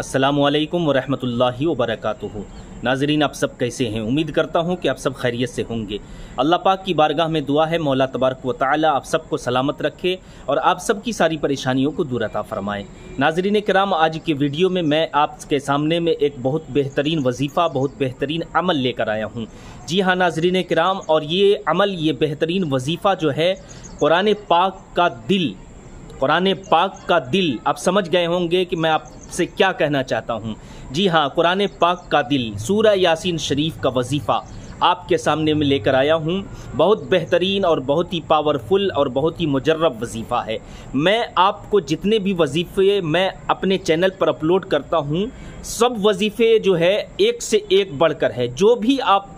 अस्सलामुअलैकुम वरहमतुल्लाहि वबरकातुहू। नाज़रीन, आप सब कैसे हैं? उम्मीद करता हूं कि आप सब खैरियत से होंगे। अल्लाह पाक की बारगाह में दुआ है मौला तबारक व तआला आप सबको सलामत रखे और आप सब की सारी परेशानियों को दूर अता फरमाए। नाज़रीन किराम, आज के वीडियो में मैं आपके सामने में एक बहुत बेहतरीन वजीफ़ा, बहुत बेहतरीन अमल लेकर आया हूँ। जी हाँ नाज़रीन किराम, और ये अमल, ये बेहतरीन वजीफ़ा जो है कुरान पाक का दिल, कुरान पाक का दिल। आप समझ गए होंगे कि मैं आपसे क्या कहना चाहता हूँ। जी हाँ, कुरान पाक का दिल, सूरह यासीन शरीफ का वजीफ़ा आपके सामने में लेकर आया हूँ। बहुत बेहतरीन और बहुत ही पावरफुल और बहुत ही मुजर्रब वजीफ़ा है। मैं आपको जितने भी वजीफ़े मैं अपने चैनल पर अपलोड करता हूँ, सब वजीफ़े जो है एक से एक बढ़कर है। जो भी आप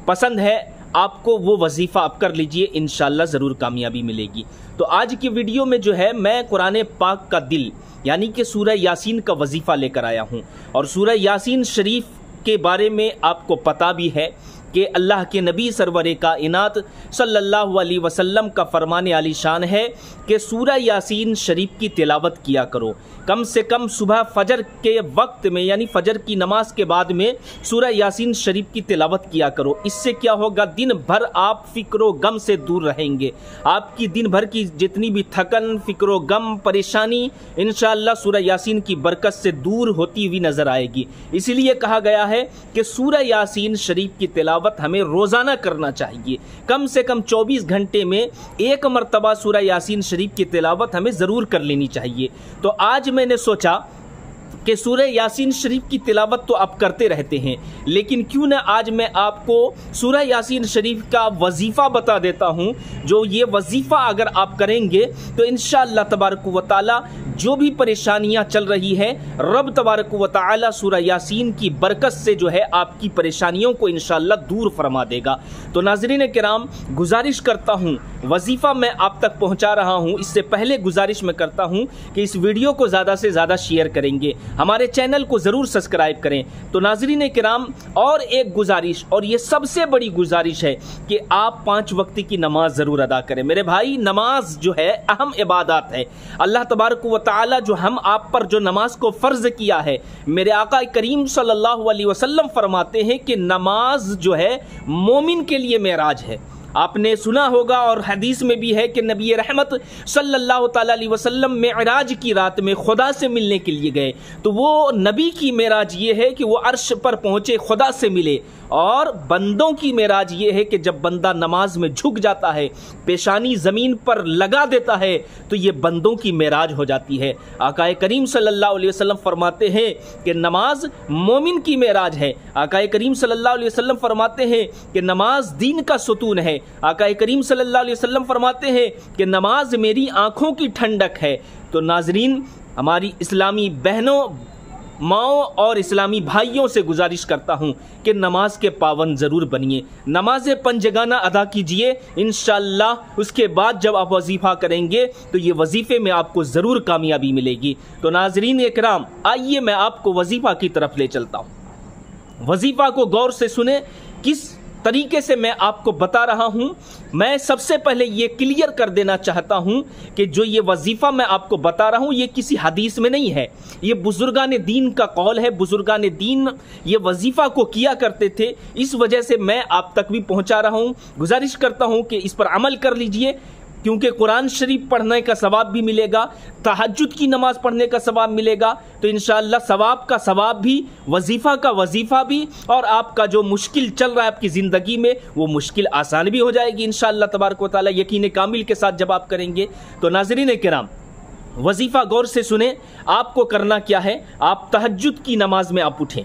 पसंद है आपको वो वजीफ़ा आप कर लीजिए, इंशाल्लाह ज़रूर कामयाबी मिलेगी। तो आज की वीडियो में जो है मैं कुरान पाक का दिल यानी कि सूरह यासीन का वजीफ़ा लेकर आया हूँ। और सूरह यासीन शरीफ के बारे में आपको पता भी है कि अल्लाह के नबी सरवर कायनात सल्लल्लाहु अलैहि वसल्लम का फरमान आली शान है कि सूरह यासीन शरीफ की तिलावत किया करो। कम से कम सुबह फजर के वक्त में, यानी फजर की नमाज के बाद में सूरह यासीन शरीफ की तिलावत किया करो। इससे क्या होगा, दिन भर आप फ़िक्र गम से दूर रहेंगे। आपकी दिन भर की जितनी भी थकन, फ़िक्र गम, परेशानी इंशाअल्लाह सूरह यासीन की बरकत से दूर होती हुई नज़र आएगी। इसलिए कहा गया है कि सूरह यासीन शरीफ की तिलावत हमें रोज़ाना करना चाहिए। कम से कम 24 घंटे में एक मरतबा सूरह यासीन शरीफ की तिलावत हमें ज़रूर कर लेनी चाहिए। तो आज मैंने सोचा कि सूरह यासीन शरीफ की तिलावत तो आप करते रहते हैं, लेकिन क्यों ना आज मैं आपको सूरह यासीन शरीफ का वजीफ़ा बता देता हूं। जो ये वजीफ़ा अगर आप करेंगे तो इंशाअल्लाह तबारक व तआला जो भी परेशानियां चल रही है, रब तबारक व तआला सूरह यासीन की बरकत से जो है आपकी परेशानियों को इंशाअल्लाह दूर फरमा देगा। तो नाज़रीन किराम, गुजारिश करता हूँ, वजीफ़ा मैं आप तक पहुँचा रहा हूँ, इससे पहले गुजारिश मैं करता हूँ कि इस वीडियो को ज़्यादा से ज़्यादा शेयर करेंगे, हमारे चैनल को ज़रूर सब्सक्राइब करें। तो नाज़रीन किराम, और एक गुजारिश, और ये सबसे बड़ी गुजारिश है कि आप 5 वक्त की नमाज ज़रूर अदा करें। मेरे भाई, नमाज जो है अहम इबादत है। अल्लाह तबारक व तआला जो हम आप पर जो नमाज को फ़र्ज किया है, मेरे आका करीम सल्लल्लाहु अलैहि वसल्लम फरमाते हैं कि नमाज जो है मोमिन के लिए मेराज है। आपने सुना होगा और हदीस में भी है कि नबी रहमत सल्लल्लाहु ताला अलैहि वसल्लम मेराज की रात में खुदा से मिलने के लिए गए। तो वो नबी की मेराज ये है कि वो अर्श पर पहुँचे, खुदा से मिले। और बंदों की मेराज ये है कि जब बंदा नमाज में झुक जाता है, पेशानी ज़मीन पर लगा देता है, तो ये बंदों की मेराज हो जाती है। आकाए करीम सल्लल्लाहु अलैहि वसल्लम फरमाते हैं कि नमाज मोमिन की मेराज है। आकाए करीम सल्लल्लाहु अलैहि वसल्लम फरमाते हैं कि नमाज दीन का सुतून है। आकाए करीम सल्लल्लाहु अलैहि वसल्लम फरमाते हैं कि नमाज मेरी आँखों की ठंडक है। तो नाजरीन, हमारी इस्लामी बहनों, माओ और इस्लामी भाइयों से गुजारिश करता हूं कि नमाज के पाबंद ज़रूर बनिए, नमाज पंजगाना अदा कीजिए। इंशाअल्लाह उसके बाद जब आप वजीफ़ा करेंगे तो ये वजीफ़े में आपको ज़रूर कामयाबी मिलेगी। तो नाजरीन इकराम, आइए मैं आपको वजीफ़ा की तरफ ले चलता हूँ। वजीफ़ा को गौर से सुने, किस तरीके से मैं आपको बता रहा हूं। मैं सबसे पहले ये क्लियर कर देना चाहता हूं कि जो ये वजीफ़ा मैं आपको बता रहा हूं, ये किसी हदीस में नहीं है, ये बुजुर्गान दीन का कौल है। बुजुर्गान दीन ये वजीफ़ा को किया करते थे, इस वजह से मैं आप तक भी पहुंचा रहा हूं। गुजारिश करता हूं कि इस पर अमल कर लीजिए, क्योंकि कुरान शरीफ पढ़ने का सवाब भी मिलेगा, तहज्जुद की नमाज पढ़ने का सवाब मिलेगा। तो इंशाअल्लाह सवाब का सवाब भी, वजीफ़ा का वजीफ़ा भी, और आपका जो मुश्किल चल रहा है आपकी ज़िंदगी में, वो मुश्किल आसान भी हो जाएगी इंशाअल्लाह तबारक व तआला, यकीन कामिल के साथ जब आप करेंगे। तो नाज़रीन किराम, वजीफ़ा गौर से सुने। आपको करना क्या है, आप तहज्जुद की नमाज में आप उठें,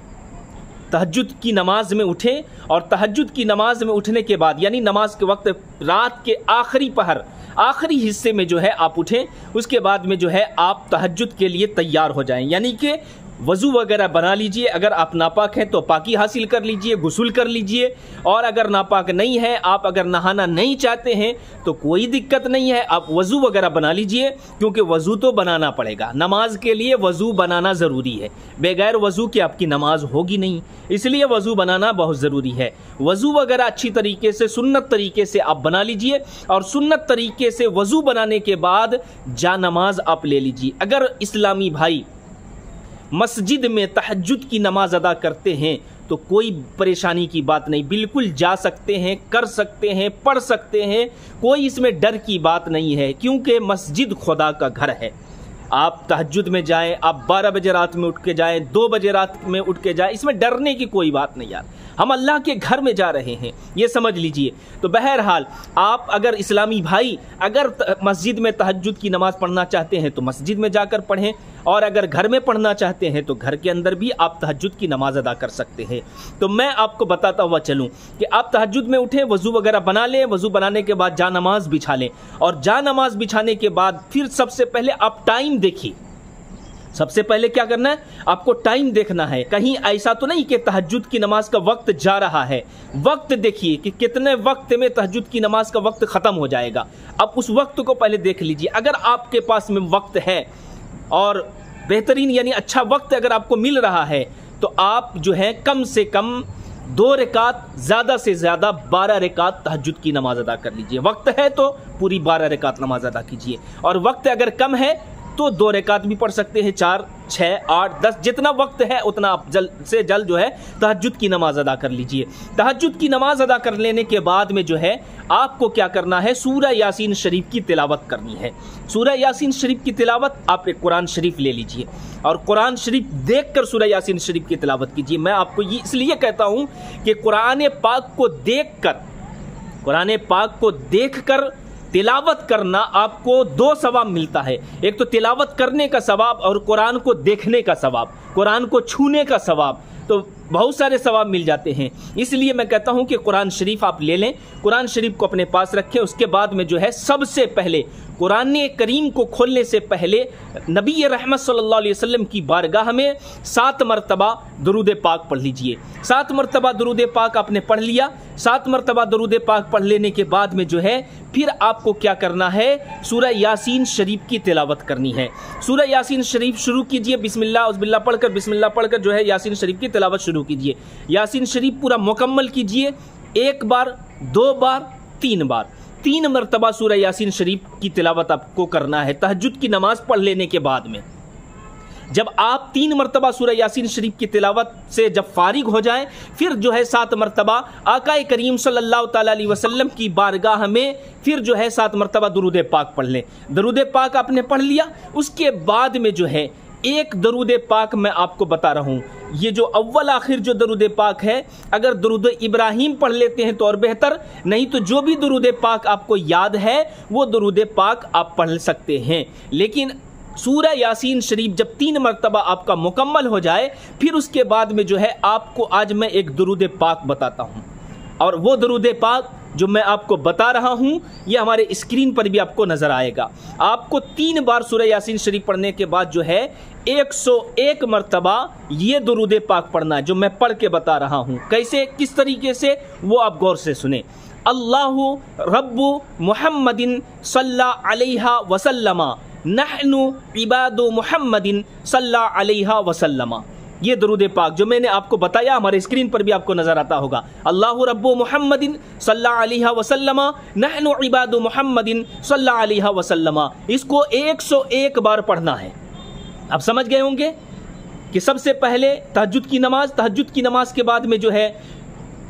तहज्जुद की नमाज में उठें, और तहज्जुद की नमाज में उठने के बाद, यानी नमाज के वक्त रात के आखिरी पहर, आखिरी हिस्से में जो है आप उठें। उसके बाद में जो है आप तहज्जुद के लिए तैयार हो जाएं, यानी कि वज़ू वगैरह बना लीजिए। अगर आप नापाक हैं तो पाकी हासिल कर लीजिए, गुस्ल कर लीजिए। और अगर नापाक नहीं है, आप अगर नहाना नहीं चाहते हैं तो कोई दिक्कत नहीं है, आप वज़ू वगैरह बना लीजिए, क्योंकि वज़ू तो बनाना पड़ेगा। नमाज के लिए वज़ू बनाना ज़रूरी है, बगैर वज़ू के आपकी नमाज होगी नहीं, इसलिए वज़ू बनाना बहुत ज़रूरी है। वज़ू वगैरह अच्छी तरीके से सुन्नत तरीके से आप बना लीजिए, और सुन्नत तरीके से वज़ू बनाने के बाद जा नमाज आप ले लीजिए। अगर इस्लामी भाई मस्जिद में तहज्जुद की नमाज अदा करते हैं तो कोई परेशानी की बात नहीं, बिल्कुल जा सकते हैं, कर सकते हैं, पढ़ सकते हैं, कोई इसमें डर की बात नहीं है, क्योंकि मस्जिद खुदा का घर है। आप तहज्जुद में जाएं, आप 12 बजे रात में उठ के जाएं, 2 बजे रात में उठ के जाएं, इसमें डरने की कोई बात नहीं यार, हम अल्लाह के घर में जा रहे हैं, ये समझ लीजिए। तो बहरहाल आप अगर इस्लामी भाई अगर मस्जिद में तहज्जुद की नमाज़ पढ़ना चाहते हैं तो मस्जिद में जाकर पढ़ें, और अगर घर में पढ़ना चाहते हैं तो घर के अंदर भी आप तहज्जुद की नमाज अदा कर सकते हैं। तो मैं आपको बताता हुआ चलूं कि आप तहज्जुद में उठें, वज़ू वगैरह बना लें, वज़ू बनाने के बाद जा नमाज बिछा लें, और जा नमाज बिछाने के बाद फिर सबसे पहले आप टाइम देखिए। सबसे पहले क्या करना है, आपको टाइम देखना है, कहीं ऐसा तो नहीं कि तहज्जुद की नमाज का वक्त जा रहा है। वक्त देखिए कि कितने वक्त में तहज्जुद की नमाज का वक्त ख़त्म हो जाएगा, अब उस वक्त को पहले देख लीजिए। अगर आपके पास में वक्त है और बेहतरीन यानी अच्छा वक्त अगर आपको मिल रहा है तो आप जो है कम से कम 2 रकात, ज़्यादा से ज़्यादा 12 रकात तहज्जुद की नमाज अदा कर लीजिए। वक्त है तो पूरी 12 रकात नमाज अदा कीजिए, और वक्त अगर कम है तो 2 रकात भी पढ़ सकते हैं, 4, 6, 8, 10 जितना वक्त है उतना आप जल्द से जल्द जो है तहज्जुद की नमाज अदा कर लीजिए। तहज्जुद की नमाज अदा कर लेने के बाद में जो है आपको क्या करना है, सूरह यासीन शरीफ की तिलावत करनी है। सूरह यासीन शरीफ की तिलावत, आप एक कुरान शरीफ ले लीजिए और कुरान शरीफ देखकर सूरह यासीन शरीफ की तिलावत कीजिए। मैं आपको ये इसलिए कहता हूं कि कुरान पाक को देखकर तिलावत करना आपको 2 सवाब मिलता है। एक तो तिलावत करने का सवाब और कुरान को देखने का सवाब, कुरान को छूने का सवाब, तो बहुत सारे सवाब मिल जाते हैं। इसलिए मैं कहता हूं कि कुरान शरीफ आप ले लें, कुरान शरीफ को अपने पास रखें। उसके बाद में जो है सबसे पहले कुरान करीम को खोलने से पहले नबी रहमत सल्लल्लाहु अलैहि वसल्लम की बारगाह में 7 मरतबा दुरूद पाक पढ़ लीजिए। 7 मरतबा दुरूद पाक आपने पढ़ लिया। 7 मरतबा दुरूद पाक पढ़ लेने के बाद में जो है फिर आपको क्या करना है, सूरह यासीन शरीफ की तिलावत करनी है। सूरह यासीन शरीफ शुरू कीजिए, बिस्मिल्लाह उज़बिल्लाह पढ़कर जो है यासीन शरीफ की तिलावत शुरू कीजिए। यासीन शरीफ पूरा मुकम्मल कीजिए, 1 बार, 2 बार, 3 बार, 3 मरतबा सूरह यासीन शरीफ की तिलावत आपको करना है तहज्जुद की नमाज पढ़ लेने के बाद में। जब आप 3 मरतबा सूरह यासीन शरीफ की तिलावत से जब फारिग हो जाएं, फिर जो है 7 मरतबा आकाए करीम सल्लल्लाहु ताला अलैहि वसल्लम की बारगाह में फिर जो है 7 मरतबा दुरूद पाक पढ़ लें। दुरूद पाक आपने पढ़ लिया, उसके बाद में जो है एक दरूद पाक मैं आपको बता रहा हूँ, ये जो अव्वल आखिर जो दरूद पाक है, अगर दरूद इब्राहिम पढ़ लेते हैं तो और बेहतर, नहीं तो जो भी दरूद पाक आपको याद है वो दरूद पाक आप पढ़ सकते हैं। लेकिन सूरह यासीन शरीफ जब 3 मरतबा आपका मुकम्मल हो जाए, फिर उसके बाद में जो है आपको आज मैं एक दरूद पाक बताता हूँ, और वो दरूद पाक जो मैं आपको बता रहा हूं ये हमारे स्क्रीन पर भी आपको नजर आएगा। आपको 3 बार सूरह यासीन शरीफ पढ़ने के बाद जो है 101 मरतबा ये दुरूद पाक पढ़ना है जो मैं पढ़ के बता रहा हूं। कैसे, किस तरीके से, वो आप गौर से सुने। अल्लाहु रब्बु मुहम्मदिन सल्लल्लाहु अलैहि वसल्लम, नहनु इबादु मुहम्मदिन सल्लल्लाहु अलैहि वसल्लम। ये दरूद पाक जो मैंने आपको बताया हमारे स्क्रीन पर भी आपको नजर आता होगा। अल्लाहु रब्बु मुहम्मदिन सल्लल्लाहु अलैहि वसल्लम, नहनु इबादु मुहम्मदिन सल्लल्लाहु अलैहि वसल्लम। इसको 101 बार पढ़ना है। आप समझ गए होंगे कि सबसे पहले तहज्जुद की नमाज के बाद में जो है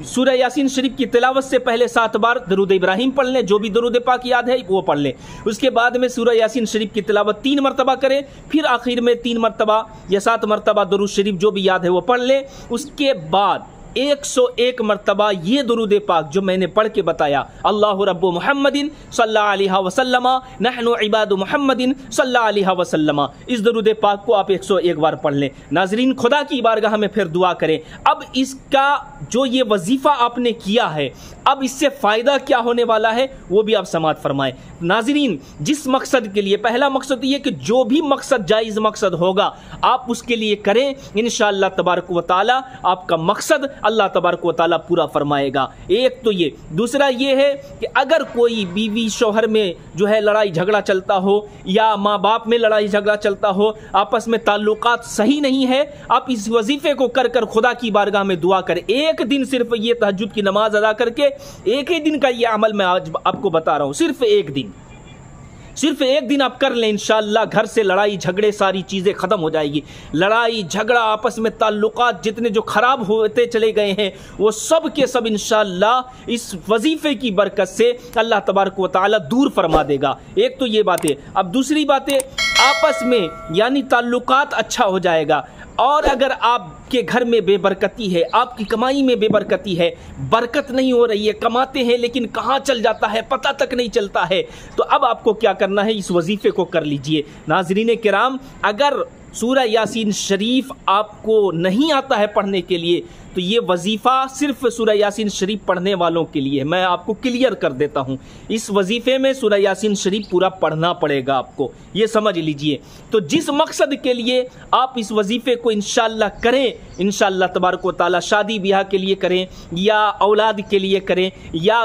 सूरह यासीन शरीफ की तिलावत से पहले 7 बार दरूद इब्राहिम पढ़ लें, जो भी दरूद पाक याद है वो पढ़ लें। उसके बाद में सूरह यासीन शरीफ की तिलावत 3 मरतबा करें, फिर आखिर में 3 मरतबा या 7 मरतबा दरूद शरीफ जो भी याद है वो पढ़ लें। उसके बाद 101 मरतबा ये दरूद पाक जो मैंने पढ़ के बताया, अल्लाहु रब्बु मुहम्मदिन सल्लल्लाहु अलैहि वसल्लम, नहनु इबादु मुहम्मदिन सल्लल्लाहु अलैहि वसल्लम। इस दरूद पाक को आप 101 बार पढ़ लें। नाजरीन, खुदा की बारगाह में फिर दुआ करें। अब इसका जो ये वजीफा आपने किया है, अब इससे फायदा क्या होने वाला है वो भी आप समाअत फरमाएं। नाजरीन, जिस मकसद के लिए, पहला मकसद ये कि जो भी मकसद जायज़ मकसद होगा आप उसके लिए करें, इंशाअल्लाह तबारक व तआला आपका मकसद अल्लाह तबारक व तआला पूरा फरमाएगा। एक तो ये, दूसरा ये है कि अगर कोई बीवी शौहर में जो है लड़ाई झगड़ा चलता हो या माँ बाप में लड़ाई झगड़ा चलता हो, आपस में ताल्लुकात सही नहीं है, आप इस वजीफे को कर कर खुदा की बारगाह में दुआ करें। एक दिन सिर्फ ये तहज्जुद की नमाज अदा करके, एक ही दिन का ये अमल मैं आज आपको बता रहा हूं, सिर्फ एक दिन, सिर्फ एक दिन आप कर लें, इंशाअल्लाह घर से लड़ाई झगड़े सारी चीज़ें ख़त्म हो जाएगी। लड़ाई झगड़ा आपस में ताल्लुकात जितने जो ख़राब होते चले गए हैं वो सब के सब इंशाअल्लाह इस वजीफ़े की बरकत से अल्लाह तबारक व तआला दूर फरमा देगा। एक तो ये बात है। अब दूसरी बात है, आपस में यानी ताल्लुकात अच्छा हो जाएगा। और अगर आपके घर में बेबरकती है, आपकी कमाई में बेबरकती है, बरकत नहीं हो रही है, कमाते हैं लेकिन कहाँ चल जाता है पता तक नहीं चलता है, तो अब आपको क्या करना है, इस वजीफ़े को कर लीजिए। नाज़रीन किराम, अगर सूरह यासीन शरीफ आपको नहीं आता है पढ़ने के लिए तो ये वजीफ़ा सिर्फ सूरह यासीन शरीफ पढ़ने वालों के लिए है। मैं आपको क्लियर कर देता हूँ, इस वजीफ़े में सूरह यासीन शरीफ पूरा पढ़ना पड़ेगा आपको, ये समझ लीजिए। तो जिस मकसद के लिए आप इस वजीफ़े को इंशाअल्लाह करें, इंशाअल्लाह तबारक व तआला शादी ब्याह के लिए करें या औलाद के लिए करें, या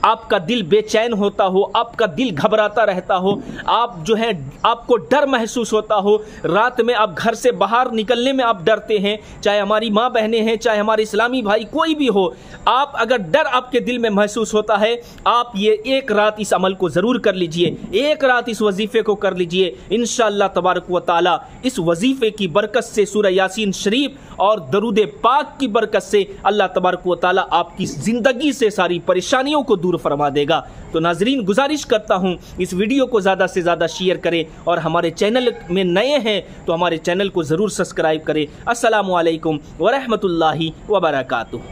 आपका दिल बेचैन होता हो, आपका दिल घबराता रहता हो, आप जो है आपको डर महसूस होता हो, रात में आप घर से बाहर निकलने में आप डरते हैं, चाहे हमारी माँ बहनें हैं, चाहे हमारे इस्लामी भाई कोई भी हो, आप अगर डर आपके दिल में महसूस होता है, आप ये एक रात इस अमल को ज़रूर कर लीजिए, एक रात इस वजीफ़े को कर लीजिए। इंशाअल्लाह तबारक व तआला इस वजीफ़े की बरकत से, सूरह यासीन शरीफ और दरूद पाक की बरकत से अल्लाह तबारक व तआला आपकी ज़िंदगी से सारी परेशानियों को दूर फरमा देगा। तो नाजरीन, गुजारिश करता हूँ इस वीडियो को ज़्यादा से ज़्यादा शेयर करें और हमारे चैनल में नए हैं तो हमारे चैनल को ज़रूर सब्सक्राइब करें। अस्सलामु अलैकुम व रहमतुल्लाहि व बरकातुहू।